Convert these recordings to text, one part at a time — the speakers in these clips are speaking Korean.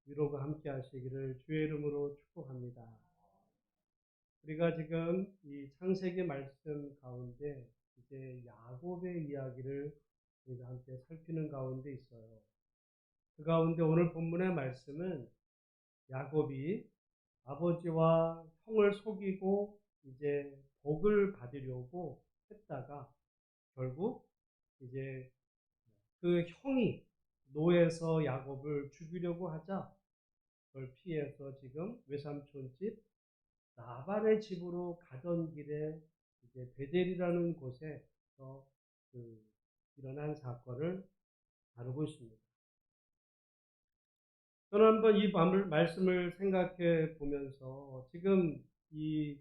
위로가 함께 하시기를 주의 이름으로 축복합니다. 우리가 지금 이 창세기 말씀 가운데 이제 야곱의 이야기를 우리가 함께 살피는 가운데 있어요. 그 가운데 오늘 본문의 말씀은 야곱이 아버지와 형을 속이고 이제 복을 받으려고 했다가 결국 이제 그 형이 노에서 야곱을 죽이려고 하자 그걸 피해서 지금 외삼촌 집 라반의 집으로 가던 길에 이제 베델이라는 곳에서 일어난 사건을 다루고 있습니다. 저는 한번 이 말씀을 생각해 보면서 지금 이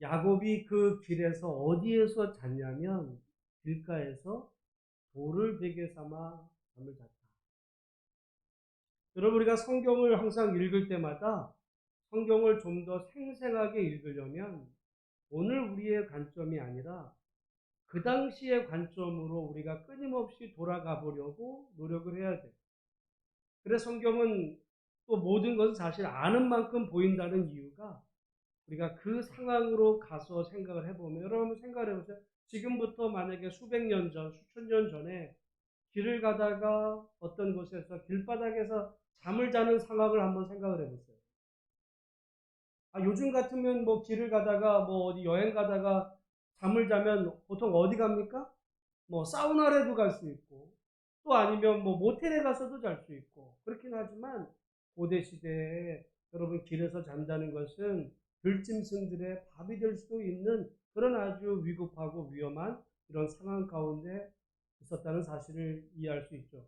야곱이 그 길에서 어디에서 잤냐면 길가에서 돌을 베개 삼아 잠을 잤다. 여러분 우리가 성경을 항상 읽을 때마다 성경을 좀 더 생생하게 읽으려면 오늘 우리의 관점이 아니라 그 당시의 관점으로 우리가 끊임없이 돌아가 보려고 노력을 해야 돼요. 그래서 성경은 또 모든 것을 사실 아는 만큼 보인다는 이유가 우리가 그 상황으로 가서 생각을 해보면 여러분 생각을 해보세요. 지금부터 만약에 수백 년 전, 수천 년 전에 길을 가다가 어떤 곳에서 길바닥에서 잠을 자는 상황을 한번 생각을 해보세요. 요즘 같으면 뭐 길을 가다가 뭐 어디 여행 가다가 잠을 자면 보통 어디 갑니까? 뭐 사우나라도 갈 수 있고 또 아니면 뭐 모텔에 가서도 잘 수 있고 그렇긴 하지만 고대 시대에 여러분 길에서 잔다는 것은 들짐승들의 밥이 될 수도 있는 그런 아주 위급하고 위험한 이런 상황 가운데 있었다는 사실을 이해할 수 있죠.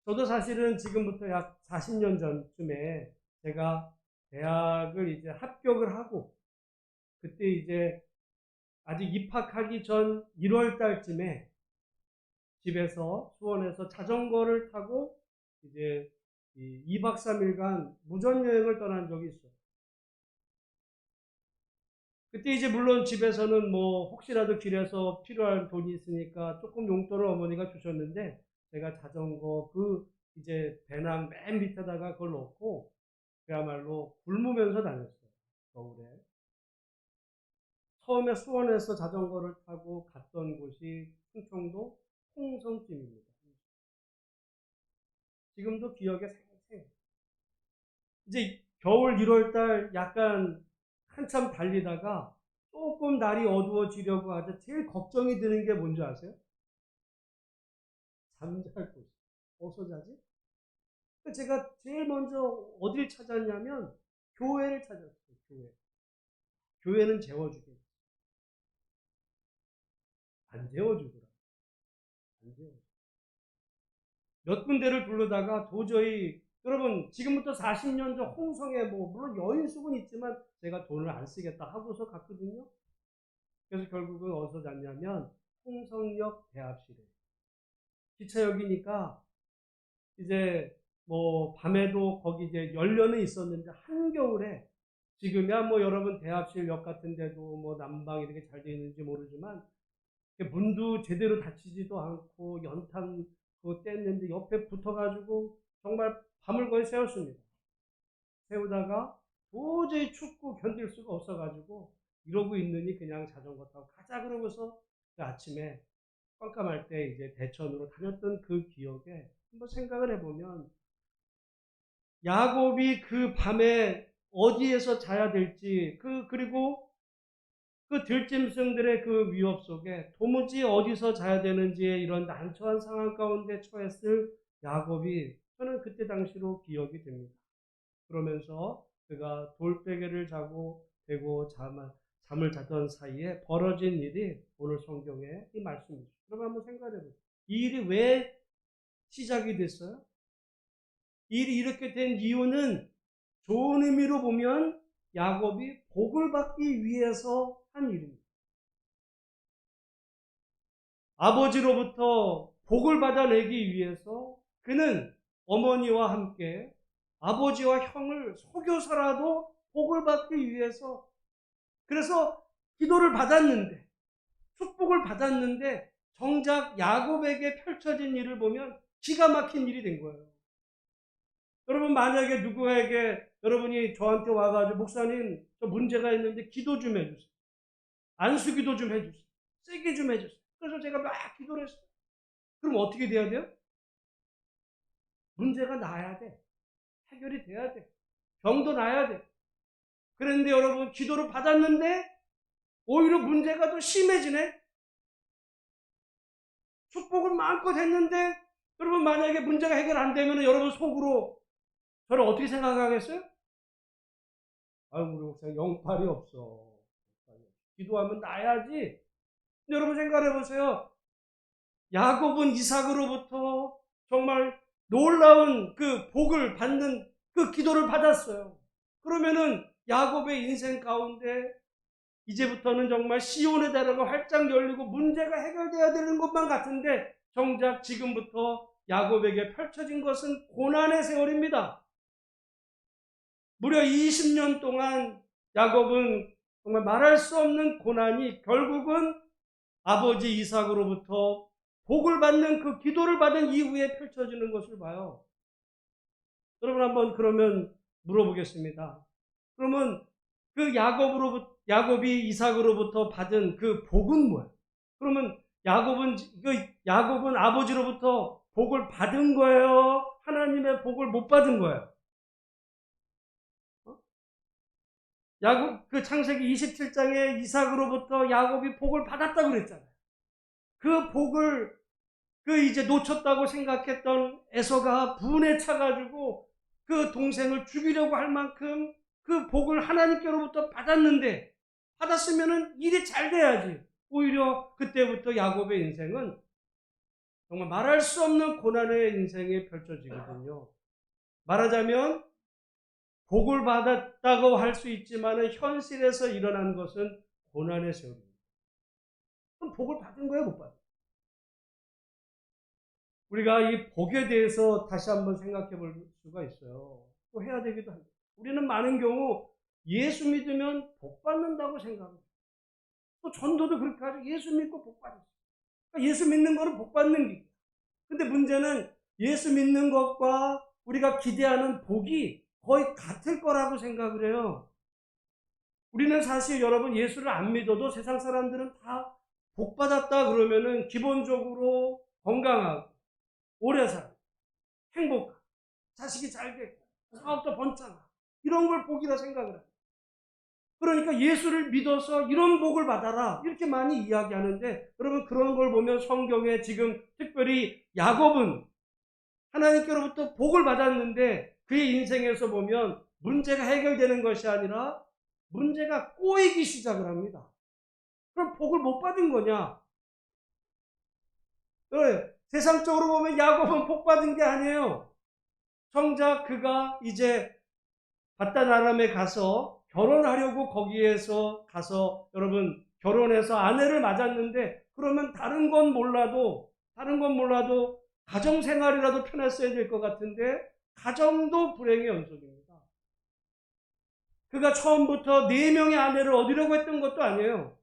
저도 사실은 지금부터 약 40년 전쯤에 제가 대학을 이제 합격을 하고 그때 이제 아직 입학하기 전 1월 달쯤에 집에서 수원에서 자전거를 타고 이제 2박 3일간 무전여행을 떠난 적이 있어요. 그때 이제 물론 집에서는 뭐 혹시라도 길에서 필요한 돈이 있으니까 조금 용돈을 어머니가 주셨는데 제가 자전거 이제 배낭 맨 밑에다가 그걸 놓고 그야말로 굶으면서 다녔어요. 겨울에. 처음에 수원에서 자전거를 타고 갔던 곳이 충청도 홍성쯤입니다. 지금도 기억에 생생해요. 이제 겨울 1월달 약간 한참 달리다가 조금 날이 어두워지려고 하자 제일 걱정이 드는 게 뭔지 아세요? 잠잘 곳. 어디서 자지? 제가 제일 먼저 어디를 찾았냐면 교회를 찾았어요. 교회. 교회는 재워주겠지. 안 재워주더라. 안 재워줘. 몇 군데를 둘러다가 도저히 여러분 지금부터 40년 전 홍성에 뭐 물론 여인숙은 있지만 제가 돈을 안 쓰겠다 하고서 갔거든요. 그래서 결국은 어디서 잤냐면 홍성역 대합실에 기차역이니까 이제 뭐 밤에도 거기 이제 연료는 있었는데 한겨울에 지금이야 뭐 여러분 대합실역 같은 데도 뭐 난방 이렇게 잘 되어 있는지 모르지만 문도 제대로 닫히지도 않고 연탄 그거 뗐는데 옆에 붙어가지고 정말 밤을 거의 새웠습니다. 세우다가 도저히 춥고 견딜 수가 없어가지고 이러고 있느니 그냥 자전거 타고 가자 그러고서 그 아침에 깜깜할 때 이제 대천으로 다녔던 그 기억에 한번 생각을 해보면 야곱이 그 밤에 어디에서 자야 될지 그리고 그 들짐승들의 그 위협 속에 도무지 어디서 자야 되는지의 이런 난처한 상황 가운데 처했을 야곱이 저는 그때 당시로 기억이 됩니다. 그러면서 그가 돌베개를 자고 되고 잠을 자던 사이에 벌어진 일이 오늘 성경의 이 말씀이죠. 그럼 한번 생각해 보세요. 이 일이 왜 시작이 됐어요? 이 일이 이렇게 된 이유는 좋은 의미로 보면 야곱이 복을 받기 위해서 한 일입니다. 아버지로부터 복을 받아내기 위해서 그는 어머니와 함께 아버지와 형을 속여서라도 복을 받기 위해서 그래서 기도를 받았는데 축복을 받았는데 정작 야곱에게 펼쳐진 일을 보면 기가 막힌 일이 된 거예요. 여러분 만약에 누구에게 여러분이 저한테 와가지고 목사님 저 문제가 있는데 기도 좀 해주세요. 안수 기도 좀 해주세요. 세게 좀 해주세요. 그래서 제가 막 기도를 했어요. 그럼 어떻게 돼야 돼요? 문제가 나야 돼. 해결이 돼야 돼. 병도 나야 돼. 그런데 여러분 기도를 받았는데 오히려 문제가 더 심해지네. 축복을 마음껏 했는데 여러분 만약에 문제가 해결 안 되면 여러분 속으로 저를 어떻게 생각하겠어요? 아유 우리 목사님 영팔이 없어. 기도하면 나야지. 근데 여러분 생각해 보세요. 야곱은 이삭으로부터 정말 놀라운 그 복을 받는 그 기도를 받았어요. 그러면은 야곱의 인생 가운데 이제부터는 정말 시온의 다리가 활짝 열리고 문제가 해결돼야 되는 것만 같은데 정작 지금부터 야곱에게 펼쳐진 것은 고난의 세월입니다. 무려 20년 동안 야곱은 정말 말할 수 없는 고난이 결국은 아버지 이삭으로부터 복을 받는 그 기도를 받은 이후에 펼쳐지는 것을 봐요. 여러분 한번 그러면 물어보겠습니다. 그러면 그 야곱이 이삭으로부터 받은 그 복은 뭐예요? 그러면 야곱은 아버지로부터 복을 받은 거예요? 하나님의 복을 못 받은 거예요? 야곱 그 창세기 27장에 이삭으로부터 야곱이 복을 받았다고 그랬잖아요. 그 복을 이제 놓쳤다고 생각했던 에서가 분에 차가지고 그 동생을 죽이려고 할 만큼 그 복을 하나님께로부터 받았는데 받았으면은 일이 잘 돼야지. 오히려 그때부터 야곱의 인생은 정말 말할 수 없는 고난의 인생이 펼쳐지거든요. 말하자면 복을 받았다고 할 수 있지만 현실에서 일어난 것은 고난의 세월입니다. 그럼 복을 받은 거예요, 못 받은 거예요? 우리가 이 복에 대해서 다시 한번 생각해 볼 수가 있어요. 또 해야 되기도 합니다. 우리는 많은 경우 예수 믿으면 복 받는다고 생각합니다. 또 전도도 그렇게 하죠. 예수 믿고 복 받으세요. 그러니까 예수 믿는 거는 복 받는 게. 근데 문제는 예수 믿는 것과 우리가 기대하는 복이 거의 같을 거라고 생각을 해요. 우리는 사실 여러분 예수를 안 믿어도 세상 사람들은 다 복 받았다 그러면은 기본적으로 건강하고 오래 살고 행복하고 자식이 잘 됐고 사업도 번창하고 이런 걸 복이라 생각을 해요. 그러니까 예수를 믿어서 이런 복을 받아라 이렇게 많이 이야기하는데 여러분 그런 걸 보면 성경에 지금 특별히 야곱은 하나님께로부터 복을 받았는데 그의 인생에서 보면 문제가 해결되는 것이 아니라 문제가 꼬이기 시작을 합니다. 그럼 복을 못 받은 거냐? 세상적으로 보면 야곱은 복 받은 게 아니에요. 정작 그가 이제 바단 아람에 가서 결혼하려고 거기에서 가서 여러분 결혼해서 아내를 맞았는데 그러면 다른 건 몰라도 가정생활이라도 편했어야 될 것 같은데 가정도 불행의 연속입니다. 그가 처음부터 4명의 아내를 얻으려고 했던 것도 아니에요.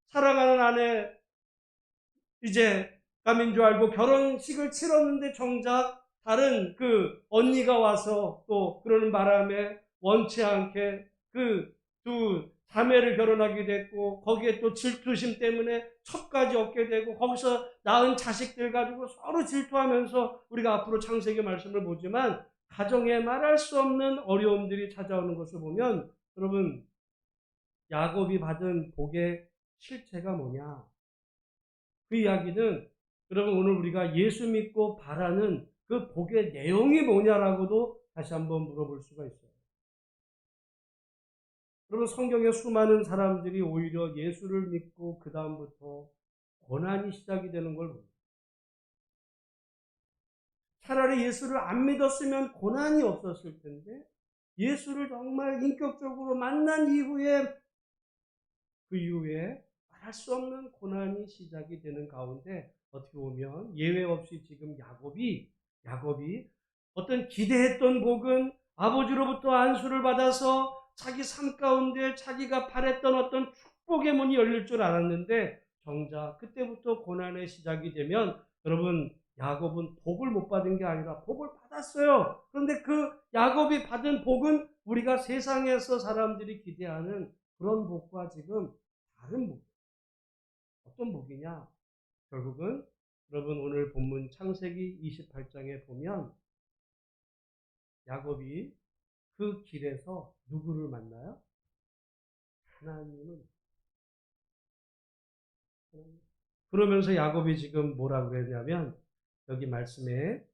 사랑하는 아내 이제 감인 줄 알고 결혼식을 치렀는데 정작 다른 그 언니가 와서 또 그러는 바람에 원치 않게 그 두 자매를 결혼하게 됐고 거기에 또 질투심 때문에 첩까지 얻게 되고 거기서 낳은 자식들 가지고 서로 질투하면서 우리가 앞으로 창세기 말씀을 보지만 가정에 말할 수 없는 어려움들이 찾아오는 것을 보면 여러분 야곱이 받은 복의 실체가 뭐냐? 그 이야기는 여러분 오늘 우리가 예수 믿고 바라는 그 복의 내용이 뭐냐라고도 다시 한번 물어볼 수가 있어요. 여러분 성경에 수많은 사람들이 오히려 예수를 믿고 그 다음부터 고난이 시작이 되는 걸 봅니다. 차라리 예수를 안 믿었으면 고난이 없었을 텐데 예수를 정말 인격적으로 만난 이후에 그 이후에 말할 수 없는 고난이 시작이 되는 가운데 어떻게 보면 예외 없이 지금 야곱이 어떤 기대했던 복은 아버지로부터 안수를 받아서 자기 삶 가운데 자기가 바랬던 어떤 축복의 문이 열릴 줄 알았는데 정작 그때부터 고난의 시작이 되면 여러분 야곱은 복을 못 받은 게 아니라 복을 받았어요. 그런데 그 야곱이 받은 복은 우리가 세상에서 사람들이 기대하는 그런 복과 지금 다른 복. 어떤 복이냐? 결국은 여러분 오늘 본문 창세기 28장에 보면 야곱이 그 길에서 누구를 만나요? 하나님을. 그러면서 야곱이 지금 뭐라고 그랬냐면 여기 말씀에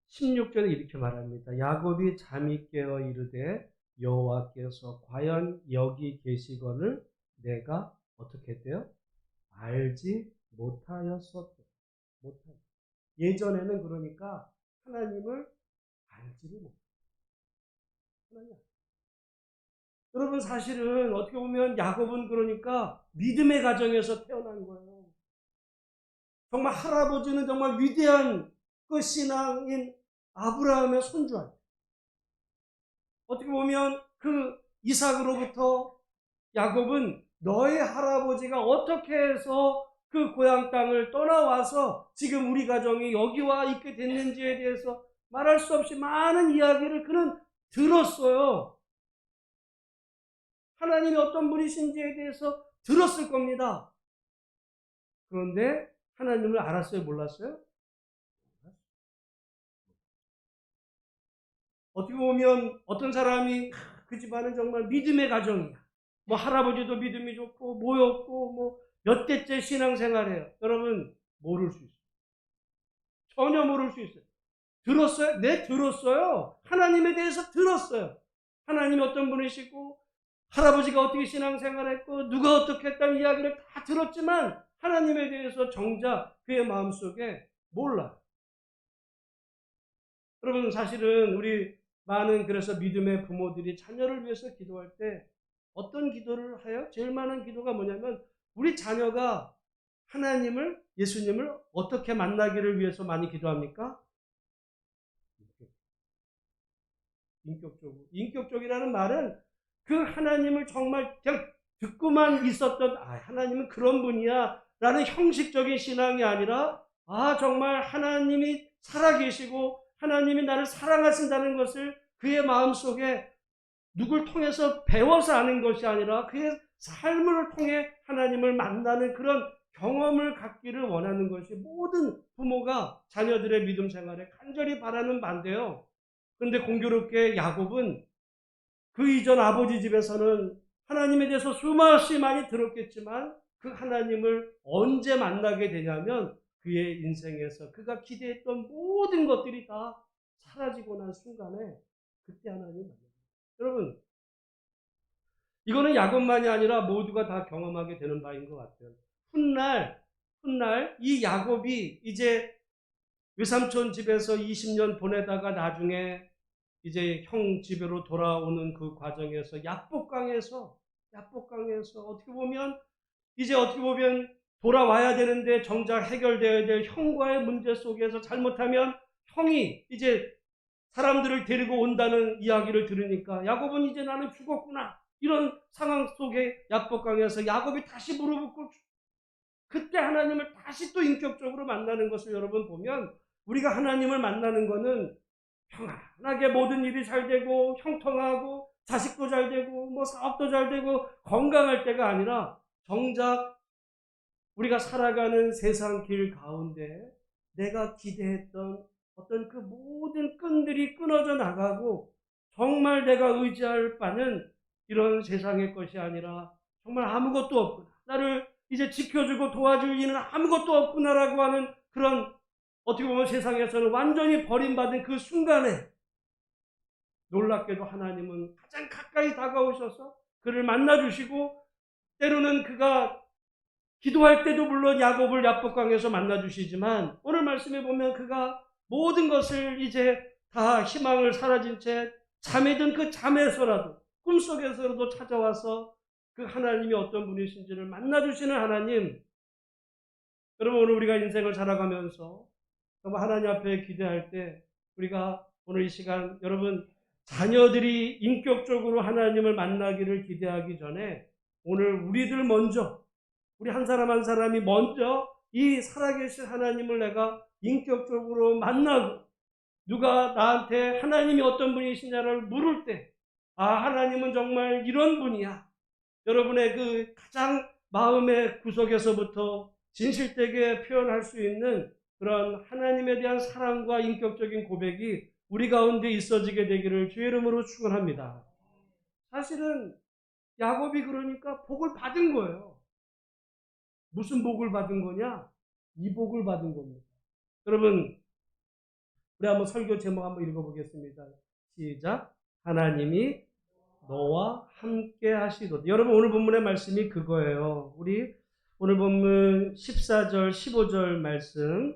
16절에 이렇게 말합니다. 야곱이 잠이 깨어 이르되 여호와께서 과연 여기 계시거늘 내가 어떻게 했대요? 알지 못하였었다. 예전에는 그러니까 하나님을 알지를 못했어요. 여러분 사실은 어떻게 보면 야곱은 그러니까 믿음의 가정에서 태어난 거예요. 정말 할아버지는 정말 위대한 그 신앙인 아브라함의 손주아니에요. 어떻게 보면 그 이삭으로부터 야곱은 너의 할아버지가 어떻게 해서 그 고향 땅을 떠나와서 지금 우리 가정이 여기와 있게 됐는지에 대해서 말할 수 없이 많은 이야기를 그는 들었어요. 하나님이 어떤 분이신지에 대해서 들었을 겁니다. 그런데 하나님을 알았어요? 몰랐어요? 어떻게 보면 어떤 사람이 그 집안은 정말 믿음의 가정이야. 뭐 할아버지도 믿음이 좋고 뭐였고 뭐 몇 대째 신앙생활해요. 여러분 모를 수 있어요. 전혀 모를 수 있어요. 들었어요? 네, 들었어요. 하나님에 대해서 들었어요. 하나님이 어떤 분이시고 할아버지가 어떻게 신앙생활했고 누가 어떻게 했다는 이야기를 다 들었지만 하나님에 대해서 정작 그의 마음속에 몰라요. 여러분 사실은 우리 많은 그래서 믿음의 부모들이 자녀를 위해서 기도할 때 어떤 기도를 해요? 제일 많은 기도가 뭐냐면 우리 자녀가 하나님을, 예수님을 어떻게 만나기를 위해서 많이 기도합니까? 인격적으로. 인격적이라는 말은 그 하나님을 정말 그냥 듣고만 있었던 하나님은 그런 분이야 라는 형식적인 신앙이 아니라 정말 하나님이 살아계시고 하나님이 나를 사랑하신다는 것을 그의 마음속에 누굴 통해서 배워서 아는 것이 아니라 그의 삶을 통해 하나님을 만나는 그런 경험을 갖기를 원하는 것이 모든 부모가 자녀들의 믿음 생활에 간절히 바라는 바인데요. 그런데 공교롭게 야곱은 그 이전 아버지 집에서는 하나님에 대해서 수없이 많이 들었겠지만 그 하나님을 언제 만나게 되냐면 그의 인생에서 그가 기대했던 모든 것들이 다 사라지고 난 순간에 그때 하나님을 만납니다. 여러분 이거는 야곱만이 아니라 모두가 다 경험하게 되는 바인 것 같아요. 훗날 이 야곱이 이제 외삼촌 집에서 20년 보내다가 나중에 이제 형 집으로 돌아오는 그 과정에서 야복강에서 어떻게 보면 돌아와야 되는데 정작 해결되어야 될 형과의 문제 속에서 잘못하면 형이 이제 사람들을 데리고 온다는 이야기를 들으니까 야곱은 이제 나는 죽었구나. 이런 상황 속에 야복강에서 야곱이 다시 무릎 꿇고 그때 하나님을 다시 또 인격적으로 만나는 것을 여러분 보면 우리가 하나님을 만나는 것은 평안하게 모든 일이 잘 되고 형통하고 자식도 잘 되고 뭐 사업도 잘 되고 건강할 때가 아니라 정작 우리가 살아가는 세상 길 가운데 내가 기대했던 어떤 그 모든 끈들이 끊어져 나가고 정말 내가 의지할 바는 이런 세상의 것이 아니라 정말 아무것도 없구나. 나를 이제 지켜주고 도와줄 이는 아무것도 없구나라고 하는 그런 어떻게 보면 세상에서는 완전히 버림받은 그 순간에 놀랍게도 하나님은 가장 가까이 다가오셔서 그를 만나주시고 때로는 그가 기도할 때도 물론 야곱을 야복강에서 만나주시지만 오늘 말씀에 보면 그가 모든 것을 이제 다 희망을 사라진 채 잠에 든 그 잠에서라도 꿈속에서라도 찾아와서 그 하나님이 어떤 분이신지를 만나주시는 하나님. 여러분 오늘 우리가 인생을 살아가면서 정말 하나님 앞에 기대할 때 우리가 오늘 이 시간 여러분 자녀들이 인격적으로 하나님을 만나기를 기대하기 전에 오늘 우리들 먼저 우리 한 사람 한 사람이 먼저 이 살아계신 하나님을 내가 인격적으로 만나고 누가 나한테 하나님이 어떤 분이시냐를 물을 때, 하나님은 정말 이런 분이야. 여러분의 그 가장 마음의 구석에서부터 진실되게 표현할 수 있는 그런 하나님에 대한 사랑과 인격적인 고백이 우리 가운데 있어지게 되기를 주의 이름으로 축원합니다. 사실은 야곱이 그러니까 복을 받은 거예요. 무슨 복을 받은 거냐? 이 복을 받은 겁니다. 여러분, 우리 한번 설교 제목 한번 읽어보겠습니다. 시작. 하나님이 너와 함께 하시도다. 여러분, 오늘 본문의 말씀이 그거예요. 우리 오늘 본문 14절, 15절 말씀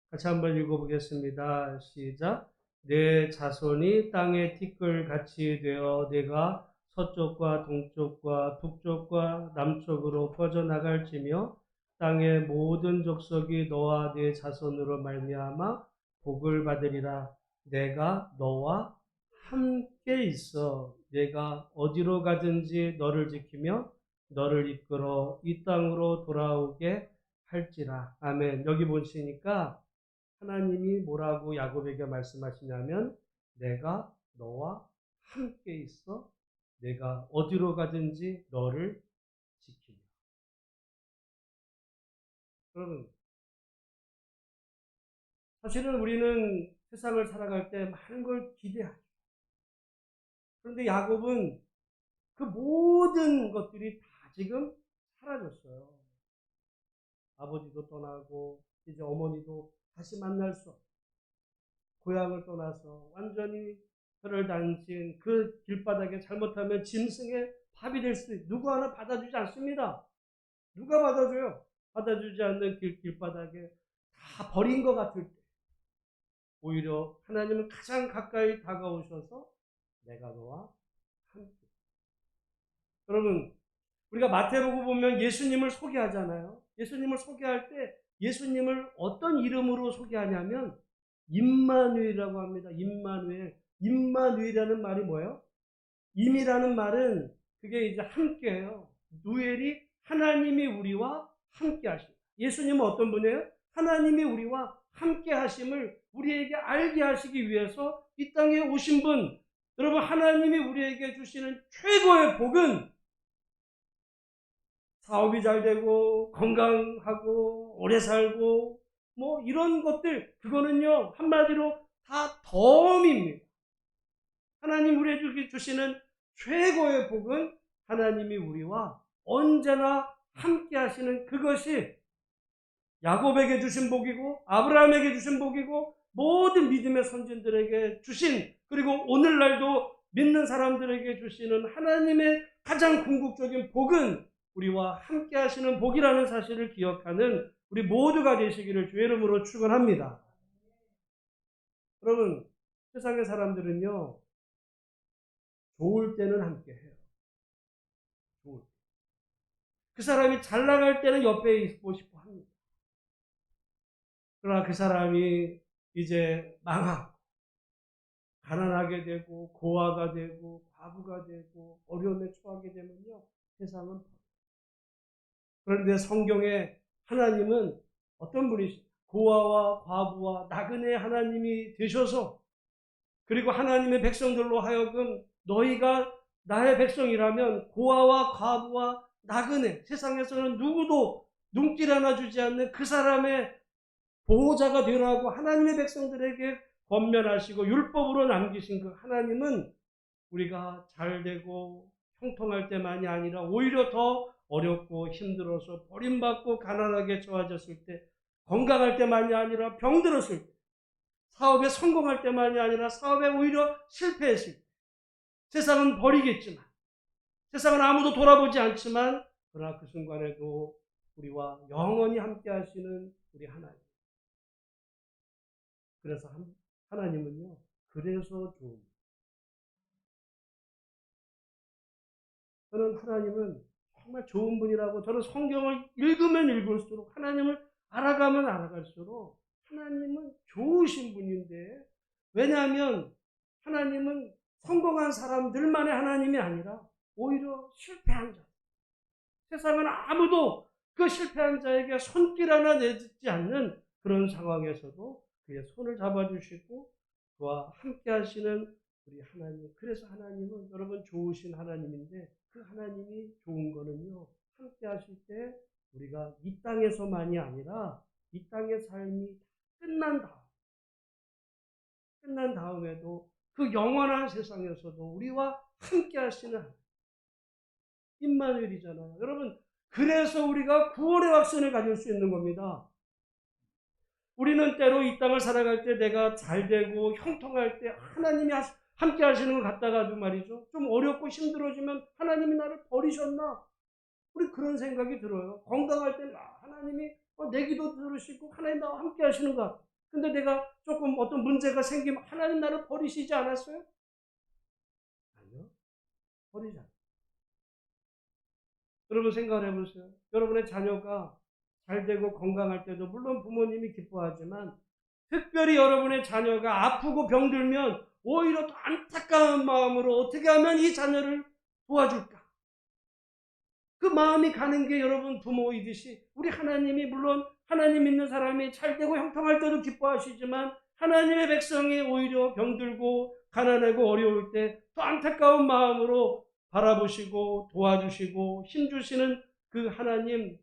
같이 한번 읽어보겠습니다. 시작. 내 자손이 땅의 티끌같이 되어 내가 서쪽과 동쪽과 북쪽과 남쪽으로 퍼져나갈지며 땅의 모든 족속이 너와 네 자손으로 말미암아 복을 받으리라. 내가 너와 함께 있어 내가 어디로 가든지 너를 지키며 너를 이끌어 이 땅으로 돌아오게 할지라. 아멘. 여기 보시니까 하나님이 뭐라고 야곱에게 말씀하시냐면 내가 너와 함께 있어 내가 어디로 가든지 너를 지키며. 여러분, 사실은 우리는 세상을 살아갈 때 많은 걸 기대하죠. 그런데 야곱은 그 모든 것들이 다 지금 사라졌어요. 아버지도 떠나고 이제 어머니도 다시 만날 수 없고 고향을 떠나서 완전히 혀를 다니신 그 길바닥에 잘못하면 짐승의 밥이 될 수도 있고 누구 하나 받아주지 않습니다. 누가 받아줘요? 받아주지 않는 길바닥에 다 버린 것 같을 때 오히려 하나님은 가장 가까이 다가오셔서 내가 너와 함께. 여러분, 우리가 마태복음 보면 예수님을 소개하잖아요. 예수님을 소개할 때 예수님을 어떤 이름으로 소개하냐면 임마누엘이라고 합니다. 임마누엘. 임마누엘이라는 말이 뭐예요? 임이라는 말은 그게 이제 함께예요. 누엘이 하나님이 우리와 함께 하십니다. 예수님은 어떤 분이에요? 하나님이 우리와 함께 하심을 우리에게 알게 하시기 위해서 이 땅에 오신 분. 여러분, 하나님이 우리에게 주시는 최고의 복은 사업이 잘 되고 건강하고 오래 살고 뭐 이런 것들, 그거는요 한마디로 다 덤입니다. 하나님 우리에게 주시는 최고의 복은 하나님이 우리와 언제나 함께 하시는 그것이 야곱에게 주신 복이고 아브라함에게 주신 복이고 모든 믿음의 선진들에게 주신, 그리고 오늘날도 믿는 사람들에게 주시는 하나님의 가장 궁극적인 복은 우리와 함께 하시는 복이라는 사실을 기억하는 우리 모두가 되시기를 주의 이름으로 축원합니다. 여러분, 세상의 사람들은요 좋을 때는 함께 해요. 좋을 때. 그 사람이 잘 나갈 때는 옆에 있고 싶어 합니다. 그러나 그 사람이 이제 망하고 가난하게 되고 고아가 되고 과부가 되고 어려움에 처하게 되면요 세상은. 그런데 성경에 하나님은 어떤 분이십니까? 고아와 과부와 나그네 하나님이 되셔서, 그리고 하나님의 백성들로 하여금 너희가 나의 백성이라면 고아와 과부와 나그네, 세상에서는 누구도 눈길 하나 주지 않는 그 사람의 보호자가 되라고 하나님의 백성들에게 권면하시고 율법으로 남기신 그 하나님은 우리가 잘 되고 형통할 때만이 아니라 오히려 더 어렵고 힘들어서 버림받고 가난하게 처해졌을 때, 건강할 때만이 아니라 병들었을 때, 사업에 성공할 때만이 아니라 사업에 오히려 실패했을 때, 세상은 버리겠지만, 세상은 아무도 돌아보지 않지만, 그러나 그 순간에도 우리와 영원히 함께 하시는 우리 하나님. 그래서 하나님은요, 그래서 좋은. 저는 하나님은 정말 좋은 분이라고, 저는 성경을 읽으면 읽을수록 하나님을 알아가면 알아갈수록 하나님은 좋으신 분인데, 왜냐하면 하나님은 성공한 사람들만의 하나님이 아니라 오히려 실패한 자, 세상은 아무도 그 실패한 자에게 손길 하나 내딛지 않는 그런 상황에서도 그의 손을 잡아주시고 그와 함께 하시는 우리 하나님. 그래서 하나님은 여러분 좋으신 하나님인데 그 하나님이 좋은 거는요, 함께 하실 때 우리가 이 땅에서만이 아니라 이 땅의 삶이 끝난 다음에도 그 영원한 세상에서도 우리와 함께 하시는 하나님. 임마누엘이잖아요. 여러분, 그래서 우리가 구원의 확신을 가질 수 있는 겁니다. 우리는 때로 이 땅을 살아갈 때 내가 잘 되고 형통할 때 하나님이 함께 하시는 것 같다가도 말이죠. 좀 어렵고 힘들어지면 하나님이 나를 버리셨나? 우리 그런 생각이 들어요. 건강할 때는 하나님이 내 기도 들으시고 하나님 나와 함께 하시는 것 같아요. 근데 내가 조금 어떤 문제가 생기면 하나님 나를 버리시지 않았어요? 아니요. 버리지 않아요. 여러분 생각을 해보세요. 여러분의 자녀가 잘 되고 건강할 때도 물론 부모님이 기뻐하지만 특별히 여러분의 자녀가 아프고 병들면 오히려 더 안타까운 마음으로 어떻게 하면 이 자녀를 도와줄까? 그 마음이 가는 게 여러분 부모이듯이 우리 하나님이 물론 하나님 믿는 사람이 잘 되고 형통할 때도 기뻐하시지만 하나님의 백성이 오히려 병들고 가난하고 어려울 때 더 안타까운 마음으로 바라보시고 도와주시고 힘주시는 그 하나님,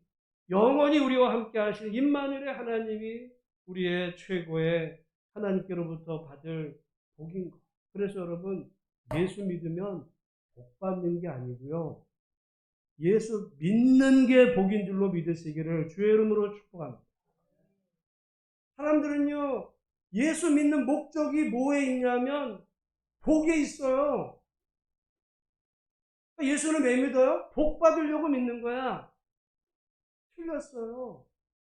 영원히 우리와 함께 하시는 임마누엘의 하나님이 우리의 최고의 하나님께로부터 받을 복인 것. 그래서 여러분 예수 믿으면 복 받는 게 아니고요, 예수 믿는 게 복인 줄로 믿으시기를 주의 이름으로 축복합니다. 사람들은요, 예수 믿는 목적이 뭐에 있냐면 복에 있어요. 예수는 왜 믿어요? 복 받으려고 믿는 거야. 틀렸어요.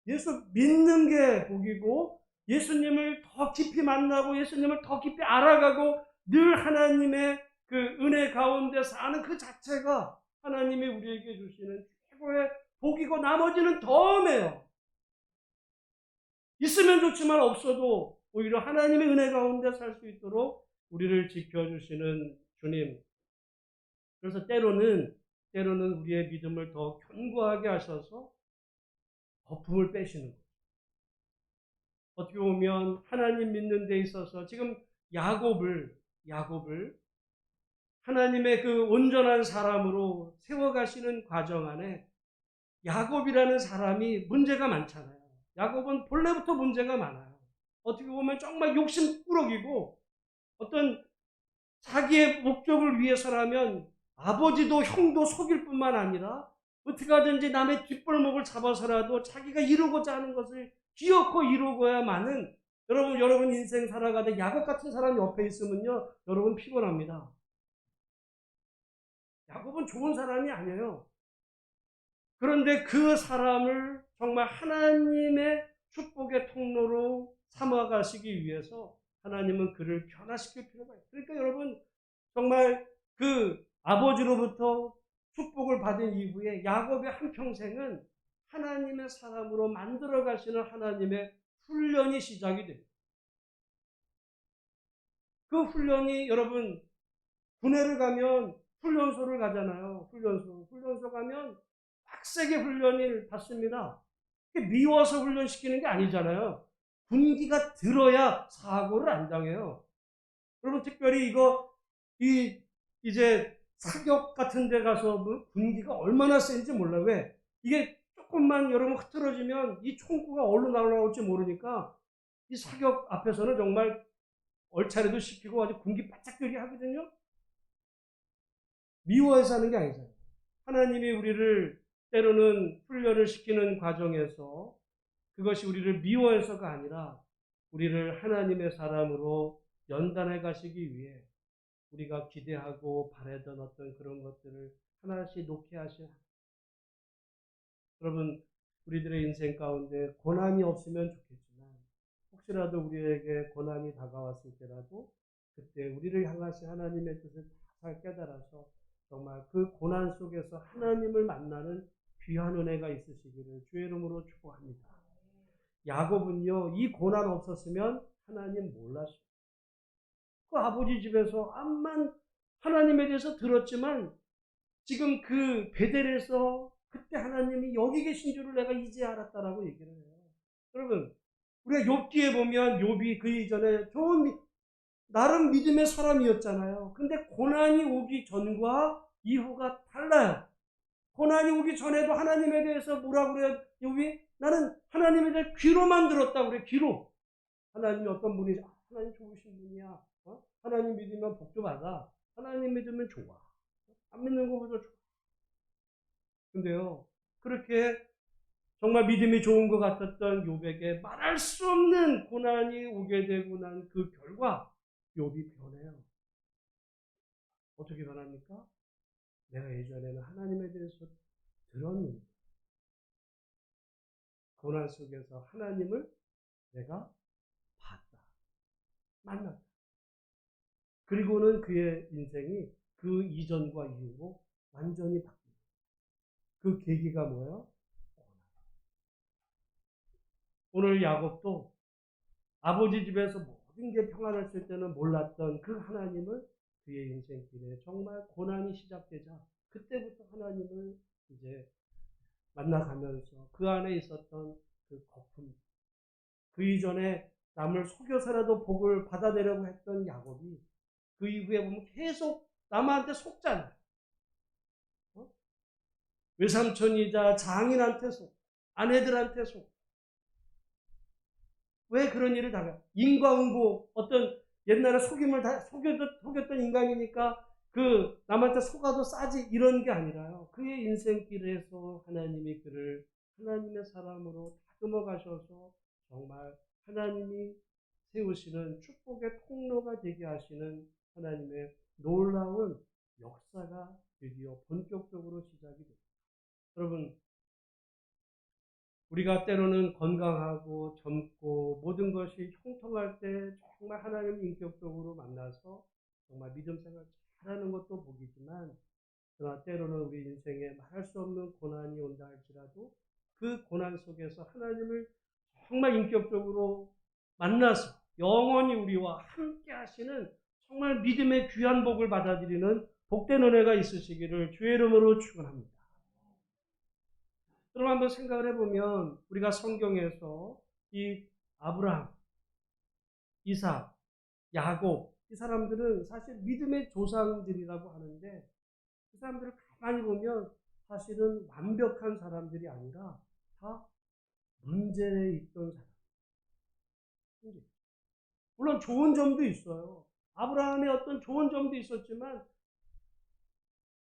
예수 믿는 게 복이고 예수님을 더 깊이 만나고 예수님을 더 깊이 알아가고 늘 하나님의 그 은혜 가운데 사는 그 자체가 하나님이 우리에게 주시는 최고의 복이고 나머지는 덤이에요. 있으면 좋지만 없어도 오히려 하나님의 은혜 가운데 살 수 있도록 우리를 지켜주시는 주님. 그래서 때로는 우리의 믿음을 더 견고하게 하셔서 거품을 빼시는 거예요. 어떻게 보면 하나님 믿는 데 있어서 지금 야곱을 하나님의 그 온전한 사람으로 세워가시는 과정 안에 야곱이라는 사람이 문제가 많잖아요. 야곱은 본래부터 문제가 많아요. 어떻게 보면 정말 욕심꾸러기고 어떤 자기의 목적을 위해서라면 아버지도 형도 속일 뿐만 아니라 어떻게 하든지 남의 뒷골목을 잡아서라도 자기가 이루고자 하는 것을 기어코 이루고야만은 여러분 인생 살아가다 야곱 같은 사람이 옆에 있으면요, 여러분 피곤합니다. 야곱은 좋은 사람이 아니에요. 그런데 그 사람을 정말 하나님의 축복의 통로로 삼아가시기 위해서 하나님은 그를 변화시킬 필요가 있어요. 그러니까 여러분 정말 그 아버지로부터 축복을 받은 이후에 야곱의 한평생은 하나님의 사람으로 만들어 가시는 하나님의 훈련이 시작이 됩니다. 그 훈련이 여러분 군대를 가면 훈련소를 가잖아요. 훈련소 가면 빡세게 훈련을 받습니다. 미워서 훈련시키는 게 아니잖아요. 군기가 들어야 사고를 안 당해요. 여러분 특별히 이제 사격 같은 데 가서 군기가 얼마나 센지 몰라요. 왜? 이게 조금만 여러분 흐트러지면 이 총구가 어디로 날아올지 모르니까 이 사격 앞에서는 정말 얼차례도 시키고 아주 군기 바짝 들게 하거든요. 미워해서 하는 게 아니잖아요. 하나님이 우리를 때로는 훈련을 시키는 과정에서 그것이 우리를 미워해서가 아니라 우리를 하나님의 사람으로 연단해 가시기 위해 우리가 기대하고 바라던 어떤 그런 것들을 하나씩 놓게 하신. 여러분 우리들의 인생 가운데 고난이 없으면 좋겠지만 혹시라도 우리에게 고난이 다가왔을 때라도 그때 우리를 향하신 하나님의 뜻을 잘 깨달아서 정말 그 고난 속에서 하나님을 만나는 귀한 은혜가 있으시기를 주의 이름으로 축복합니다. 야곱은요, 이 고난 없었으면 하나님 몰랐어요. 그 아버지 집에서 암만 하나님에 대해서 들었지만 지금 그 베델에서 그때 하나님이 여기 계신 줄을 내가 이제 알았다라고 얘기를 해요. 여러분, 우리가 욥기에 보면 욥이 그 이전에 좋은 나름 믿음의 사람이었잖아요. 근데 고난이 오기 전과 이후가 달라요. 고난이 오기 전에도 하나님에 대해서 뭐라고 그래요? 욥이 나는 하나님에 대해 귀로만 들었다고 그래. 귀로. 하나님이 어떤 분이 하나님 좋으신 분이야. 하나님 믿으면 복도 받아. 하나님 믿으면 좋아. 안 믿는 것보다 좋아. 근데요, 그렇게 정말 믿음이 좋은 것 같았던 욥에게 말할 수 없는 고난이 오게 되고 난 그 결과 욥이 변해요. 어떻게 변합니까? 내가 예전에는 하나님에 대해서 들었는데 고난 속에서 하나님을 내가 봤다. 만났다. 그리고는 그의 인생이 그 이전과 이후로 완전히 바뀝니다. 그 계기가 뭐예요? 오늘 야곱도 아버지 집에서 모든 게 평안했을 때는 몰랐던 그 하나님을 그의 인생길에 정말 고난이 시작되자 그때부터 하나님을 이제 만나가면서 그 안에 있었던 그 거품, 그 이전에 남을 속여서라도 복을 받아내려고 했던 야곱이 그 이후에 보면 계속 남한테 속잖아요. 외삼촌이자 장인한테 속, 아내들한테 속. 왜 그런 일을 당해요? 인과응보, 어떤 옛날에 속임을 다 속였던 인간이니까 그 남한테 속아도 싸지 이런 게 아니라요. 그의 인생길에서 하나님이 그를 하나님의 사람으로 다듬어 가셔서 정말 하나님이 세우시는 축복의 통로가 되게 하시는 하나님의 놀라운 역사가 드디어 본격적으로 시작이 됩니다. 여러분, 우리가 때로는 건강하고 젊고 모든 것이 형통할 때 정말 하나님을 인격적으로 만나서 정말 믿음 생활 잘하는 것도 복이지만 그러나 때로는 우리 인생에 말할 수 없는 고난이 온다 할지라도 그 고난 속에서 하나님을 정말 인격적으로 만나서 영원히 우리와 함께 하시는 정말 믿음의 귀한 복을 받아들이는 복된 은혜가 있으시기를 주의 이름으로 축원합니다. 그럼 한번 생각을 해보면 우리가 성경에서 이 아브라함, 이삭, 야곱 이 사람들은 사실 믿음의 조상들이라고 하는데 그 사람들을 가만히 보면 사실은 완벽한 사람들이 아니라 다 문제에 있던 사람. 물론 좋은 점도 있어요. 아브라함의 어떤 좋은 점도 있었지만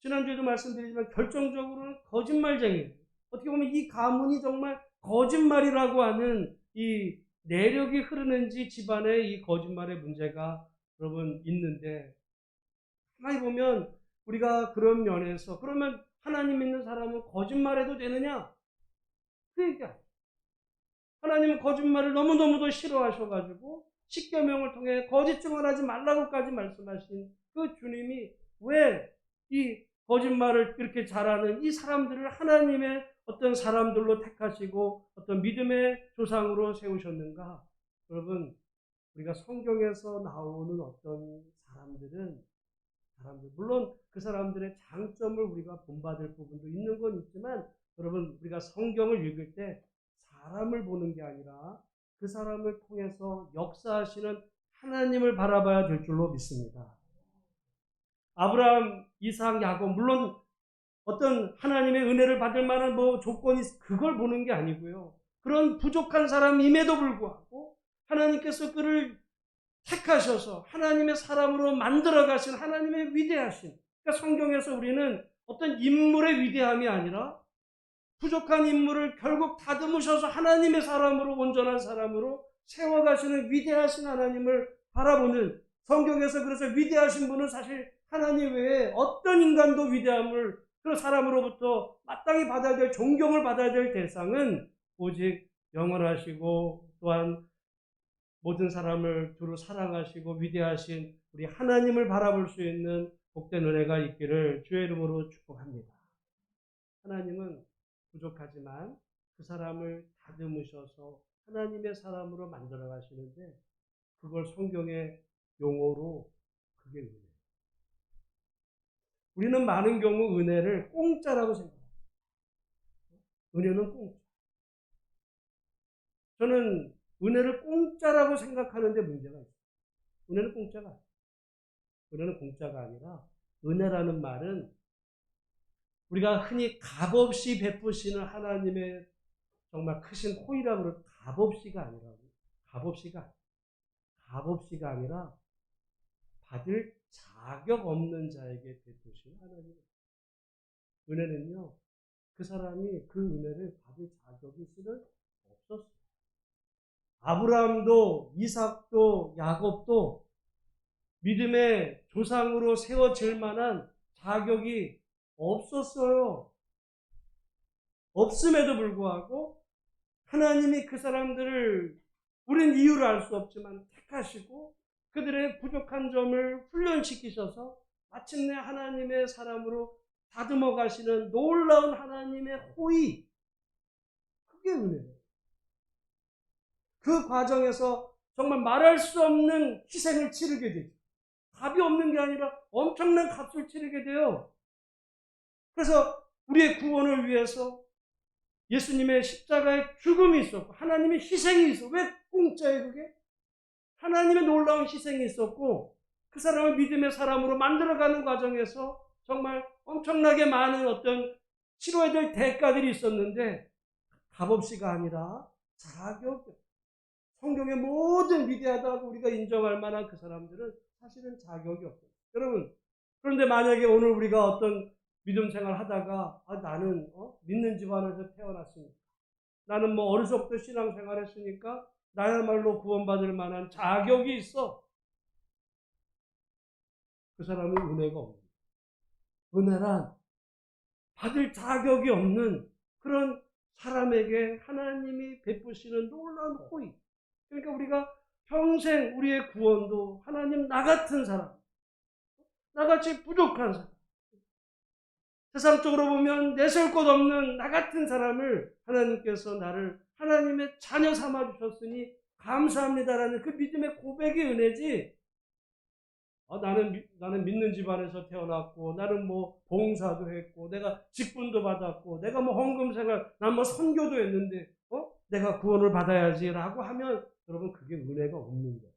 지난주에도 말씀드리지만 결정적으로는 거짓말쟁이에요. 어떻게 보면 이 가문이 정말 거짓말이라고 하는 이 내력이 흐르는지 집안에 이 거짓말의 문제가 여러분 있는데 가만히 보면 우리가 그런 면에서 그러면 하나님 믿는 사람은 거짓말해도 되느냐? 그 얘기야. 하나님은 거짓말을 너무너무도 싫어하셔가지고 십계명을 통해 거짓 증언하지 말라고까지 말씀하신 그 주님이 왜 이 거짓말을 이렇게 잘하는 이 사람들을 하나님의 어떤 사람들로 택하시고 어떤 믿음의 조상으로 세우셨는가? 여러분, 우리가 성경에서 나오는 어떤 사람들, 물론 그 사람들의 장점을 우리가 본받을 부분도 있는 건 있지만 여러분, 우리가 성경을 읽을 때 사람을 보는 게 아니라 그 사람을 통해서 역사하시는 하나님을 바라봐야 될 줄로 믿습니다. 아브라함, 이삭, 야곱 물론 어떤 하나님의 은혜를 받을 만한 조건이 그걸 보는 게 아니고요. 그런 부족한 사람임에도 불구하고 하나님께서 그를 택하셔서 하나님의 사람으로 만들어 가신 하나님의 위대하신, 그러니까 성경에서 우리는 어떤 인물의 위대함이 아니라 부족한 인물을 결국 다듬으셔서 하나님의 사람으로 온전한 사람으로 세워가시는 위대하신 하나님을 바라보는 성경에서 그래서 위대하신 분은 사실 하나님 외에 어떤 인간도 위대함을 그 사람으로부터 마땅히 받아야 될 존경을 받아야 될 대상은 오직 영원하시고 또한 모든 사람을 두루 사랑하시고 위대하신 우리 하나님을 바라볼 수 있는 복된 은혜가 있기를 주의 이름으로 축복합니다. 하나님은 부족하지만 그 사람을 다듬으셔서 하나님의 사람으로 만들어 가시는데 그걸 성경의 용어로 그게 은혜예요. 우리는 많은 경우 은혜를 공짜라고 생각합니다. 은혜는 공짜. 저는 은혜를 공짜라고 생각하는데 문제가 있어요. 은혜는 공짜가 아니에요. 은혜는 공짜가 아니라 은혜라는 말은 우리가 흔히 값없이 베푸시는 하나님의 정말 크신 호의라고 그러는 값없이가 아니라 값없이가 아니라 받을 자격 없는 자에게 베푸신 하나님의 은혜는요. 그 사람이 그 은혜를 받을 자격이 있으면 없었어요. 아브라함도 이삭도 야곱도 믿음의 조상으로 세워질 만한 자격이 없었어요. 없음에도 불구하고 하나님이 그 사람들을 우린 이유를 알 수 없지만 택하시고 그들의 부족한 점을 훈련시키셔서 마침내 하나님의 사람으로 다듬어 가시는 놀라운 하나님의 호의, 그게 은혜예요. 그 과정에서 정말 말할 수 없는 희생을 치르게 되죠. 값이 없는 게 아니라 엄청난 값을 치르게 돼요. 그래서 우리의 구원을 위해서 예수님의 십자가의 죽음이 있었고 하나님의 희생이 있었고, 왜 공짜예요 그게? 하나님의 놀라운 희생이 있었고 그 사람을 믿음의 사람으로 만들어가는 과정에서 정말 엄청나게 많은 어떤 치러야 될 대가들이 있었는데 값없이가 아니라 자격이, 성경의 모든 위대하다고 우리가 인정할 만한 그 사람들은 사실은 자격이 없어요. 여러분, 그런데 만약에 오늘 우리가 어떤 믿음 생활 하다가 나는 믿는 집안에서 태어났으니까, 나는 뭐 어릴 적부터 신앙 생활했으니까 나야말로 구원받을 만한 자격이 있어. 그 사람은 은혜가 없는 거예요. 은혜란 받을 자격이 없는 그런 사람에게 하나님이 베푸시는 놀라운 호의. 그러니까 우리가 평생 우리의 구원도 하나님 나 같은 사람, 나같이 부족한 사람, 세상적으로 보면 내세울 것 없는 나 같은 사람을 하나님께서 나를 하나님의 자녀 삼아 주셨으니 감사합니다라는 그 믿음의 고백이 은혜지. 나는 믿는 집안에서 태어났고, 나는 뭐 봉사도 했고, 내가 직분도 받았고, 내가 뭐 헌금 생활, 난 뭐 선교도 했는데, 내가 구원을 받아야지라고 하면 여러분 그게 은혜가 없는 거예요.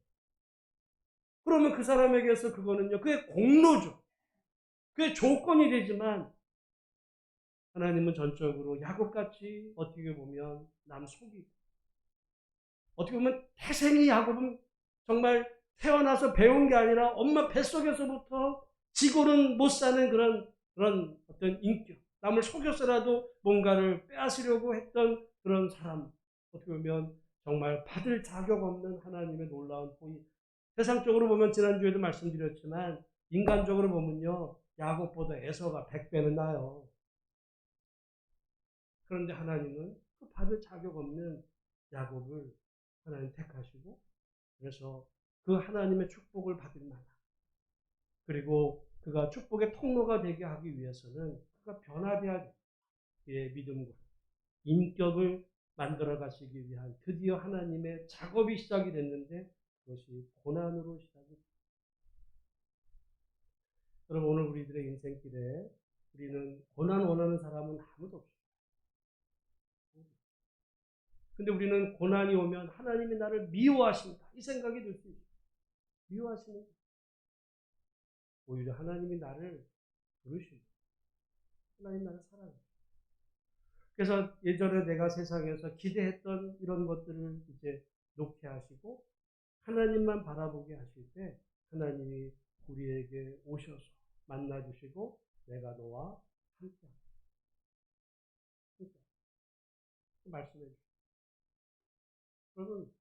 그러면 그 사람에게서 그거는요, 그게 공로죠. 그게 조건이 되지만 하나님은 전적으로 야곱같이 어떻게 보면 남 속이고, 어떻게 보면 태생이 야곱은 정말 태어나서 배운 게 아니라 엄마 뱃속에서부터 지고는 못 사는 그런 어떤 인격, 남을 속여서라도 뭔가를 빼앗으려고 했던 그런 사람, 어떻게 보면 정말 받을 자격 없는 하나님의 놀라운 호의. 세상적으로 보면 지난주에도 말씀드렸지만 인간적으로 보면요, 야곱보다 에서가 100배는 나요. 그런데 하나님은 그 받을 자격 없는 야곱을 하나님 택하시고, 그래서 그 하나님의 축복을 받을 만한, 그리고 그가 축복의 통로가 되게 하기 위해서는 그가 변화되어야 됩니다. 그의 믿음과 인격을 만들어 가시기 위한 드디어 하나님의 작업이 시작이 됐는데 그것이 고난으로 시작이 됩니다. 여러분, 오늘 우리들의 인생길에 우리는 고난 원하는 사람은 아무도 없어요. 근데 우리는 고난이 오면 하나님이 나를 미워하신다, 이 생각이 들 수 있어요. 미워하시는 거예요. 오히려 하나님이 나를 부르십니다. 하나님 나를 사랑해요. 그래서 예전에 내가 세상에서 기대했던 이런 것들을 이제 놓게 하시고 하나님만 바라보게 하실 때 하나님이 우리에게 오셔서 만나주시고 내가 너와 함께 말씀해 주십시오. 여러분,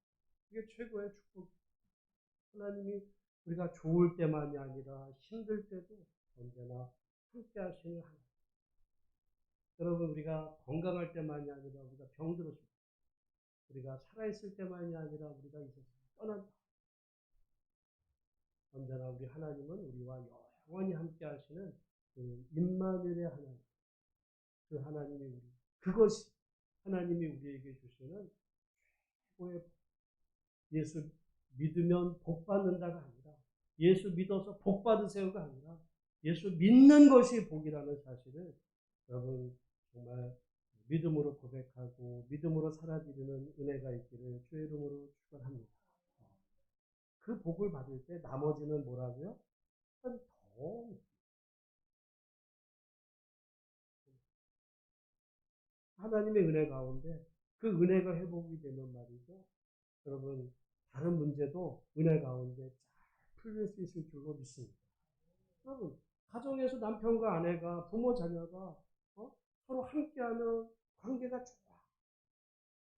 이게 최고의 축복. 하나님이 우리가 좋을 때만이 아니라 힘들 때도 언제나 함께 하시는 하나님. 여러분, 우리가 건강할 때만이 아니라 우리가 병들었을 때, 우리가 살아있을 때만이 아니라 우리가 이 세상을 떠난다. 언제나 우리 하나님은 우리와 영원히 함께 하시는 그 임마누엘의 하나님, 그 하나님이 우리, 그것이 하나님이 우리에게 주시는 최고의, 예수 믿으면 복 받는다가 아니라, 예수 믿어서 복 받으세요가 아니라 예수 믿는 것이 복이라는 사실을 여러분 정말 믿음으로 고백하고 믿음으로 살아드리는 은혜가 있기를 주의 이름으로 축원합니다. 그 복을 받을 때 나머지는 뭐라고요? 더 하나님의 은혜 가운데 그 은혜가 회복이 되면 말이죠. 여러분 다른 문제도 은혜 가운데 잘 풀릴 수 있을 줄로 믿습니다. 여러분 가정에서 남편과 아내가 부모 자녀가 서로 함께하는 관계가 좋아.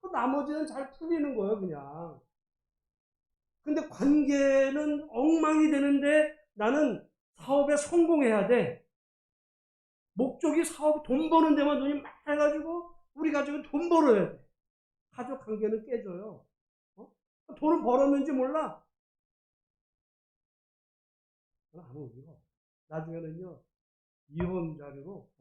그 나머지는 잘 풀리는 거예요 그냥. 근데 관계는 엉망이 되는데 나는 사업에 성공해야 돼. 목적이 사업 돈 버는 데만 눈이 많아가지고 우리 가족은 돈 벌어야 돼. 가족 관계는 깨져요. 돈을 벌었는지 몰라. 아무 의미가 없어. 나중에는요 이혼 자료로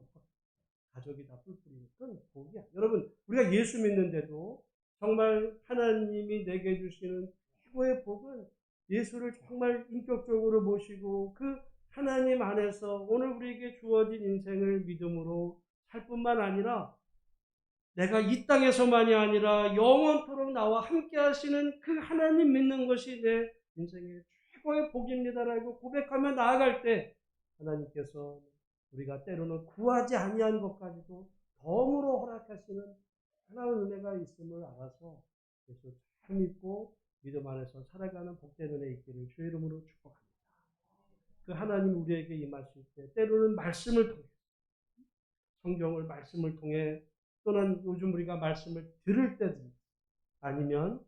가족이 다 뿔뿔이 그건 복이야. 여러분 우리가 예수 믿는데도 정말 하나님이 내게 주시는 최고의 복은 예수를 정말 인격적으로 모시고 그 하나님 안에서 오늘 우리에게 주어진 인생을 믿음으로 살 뿐만 아니라 내가 이 땅에서만이 아니라 영원토록 나와 함께 하시는 그 하나님 믿는 것이 내 인생의 최고의 복입니다라고 고백하며 나아갈 때 하나님께서 우리가 때로는 구하지 아니한 것까지도 덤으로 허락하시는 하나님의 은혜가 있음을 알아서 예수 잘 믿고 믿음 안에서 살아가는 복된 은혜 있기를 주의 이름으로 축복합니다. 그 하나님 우리에게 임하실 때 때로는 말씀을 통해 성경을 말씀을 통해 또는 요즘 우리가 말씀을 들을 때든지 아니면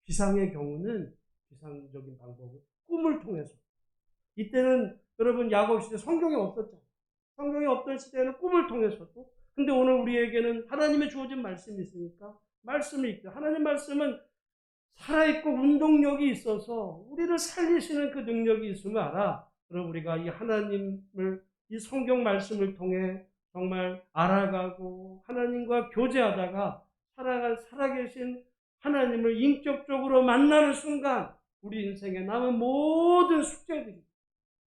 비상의 경우는 비상적인 방법은 꿈을 통해서 이때는 여러분 야곱 시대 성경이 없었잖아요. 성경이 없던 시대에는 꿈을 통해서도 근데 오늘 우리에게는 하나님의 주어진 말씀이 있으니까 말씀을 읽고 하나님 말씀은 살아있고 운동력이 있어서 우리를 살리시는 그 능력이 있음을 알아. 그럼 우리가 이 하나님을 이 성경 말씀을 통해 정말 알아가고 하나님과 교제하다가 살아계신 하나님을 인격적으로 만나는 순간 우리 인생에 남은 모든 숙제들이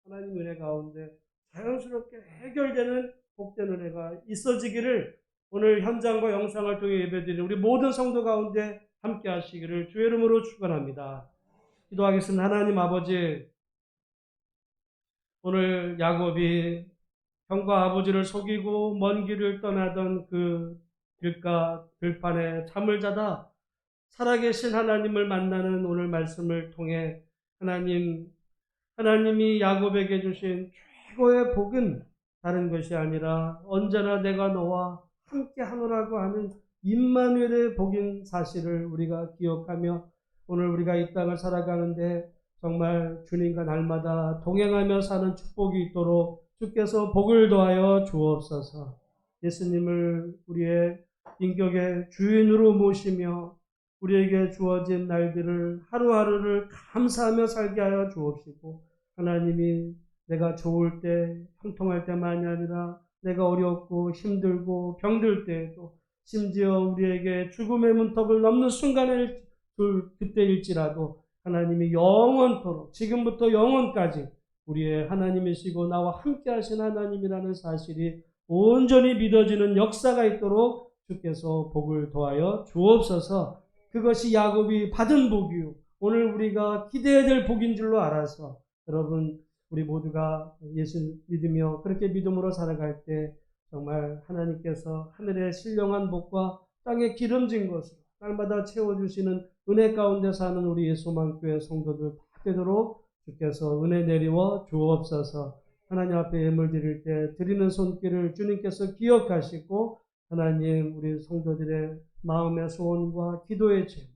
하나님 은혜 가운데 자연스럽게 해결되는 복된 은혜가 있어지기를 오늘 현장과 영상을 통해 예배드리는 우리 모든 성도 가운데 함께 하시기를 주의 이름으로 축원합니다. 기도하겠습니다. 하나님 아버지, 오늘 야곱이 형과 아버지를 속이고 먼 길을 떠나던 그 들판에 잠을 자다 살아계신 하나님을 만나는 오늘 말씀을 통해 하나님이 야곱에게 주신 최고의 복은 다른 것이 아니라 언제나 내가 너와 함께 하노라고 하는 임마누엘의 복인 사실을 우리가 기억하며 오늘 우리가 이 땅을 살아가는데 정말 주님과 날마다 동행하며 사는 축복이 있도록 주께서 복을 더하여 주옵소서. 예수님을 우리의 인격의 주인으로 모시며 우리에게 주어진 날들을 하루하루를 감사하며 살게 하여 주옵시고 하나님이 내가 좋을 때 형통할 때만이 아니라 내가 어렵고 힘들고 병들 때에도 심지어 우리에게 죽음의 문턱을 넘는 순간을 그때일지라도 하나님이 영원토록 지금부터 영원까지 우리의 하나님이시고 나와 함께 하신 하나님이라는 사실이 온전히 믿어지는 역사가 있도록 주께서 복을 더하여 주옵소서. 그것이 야곱이 받은 복이요 오늘 우리가 기대해야 될 복인 줄로 알아서 여러분 우리 모두가 예수 믿으며 그렇게 믿음으로 살아갈 때 정말 하나님께서 하늘의 신령한 복과 땅에 기름진 것으로 날마다 채워주시는 은혜 가운데 사는 우리 예수만교회 성도들 다 되도록 주께서 은혜 내리워 주옵소서. 하나님 앞에 예물 드릴 때 드리는 손길을 주님께서 기억하시고 하나님 우리 성도들의 마음의 소원과 기도의 제목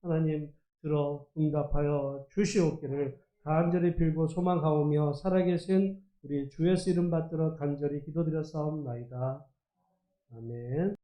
하나님 들어 응답하여 주시옵기를 간절히 빌고 소망하오며 살아계신 우리 주 예수 이름 받들어 간절히 기도드렸사옵나이다. 아멘.